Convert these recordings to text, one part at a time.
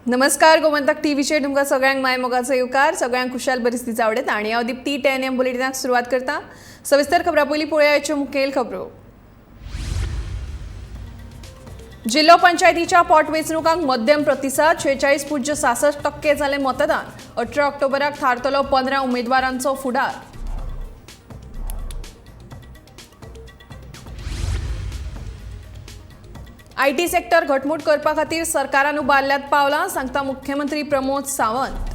नमस्कार गोमंतक टीव्हीचे तुमकां सगळ्यांक मायमोगाचो येवकार सगळ्यांक खुशाल परिस्थिती आवडत आणि हांव दिप्ती 10 AM बुलेटिनाक सुरवात करता। सविस्तर खबरां पयलीं पळोवया आयच्यो मुखेल खबरो। जिल्लो पंचायतीच्या पोटवेंचणुकांक मध्यम प्रतिसाद 46.66% जालें मतदान। 18 ऑक्टोबराक थारतलो 15 उमेदवारांचो फुडार। आयटी सेक्टर घटमूट करपा खातीर सरकारान उबारल्यात पावलां, सांगता मुख्यमंत्री प्रमोद सावंत।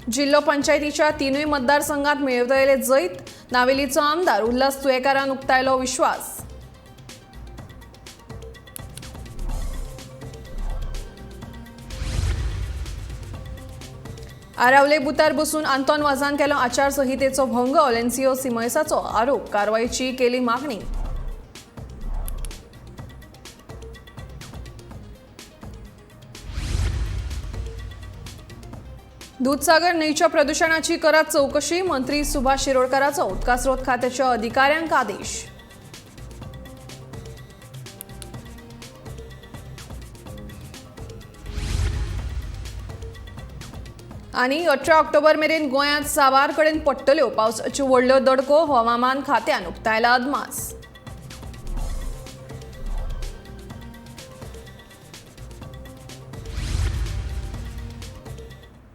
जिल्लो पंचायतीच्या तीनूय मतदारसंघात मेळयतले जैत, नावेलीचो आमदार उल्हास तुयेकारान उक्तायलो विश्वास। आरावले बुतार बसून आंतोन वाझान केलो आचारसंहितेचो भंग, ओलेन्सियो सिमोयसाचो आरोप, कारवायेची केली मागणी। दूधसागर न्हंयच्या प्रदूषणाची करात चौकशी, मंत्री सुभाष शिरोडकराचो उदकास्रोत खात्याच्या अधिकाऱ्यांक आदेश। आणि 18 ऑक्टोबर मेरेन गोंयांत सावार कडेन पडटल्यो पावसाच्यो व्हडल्यो दडको, हवामान खात्यान उक्तायला अदमास।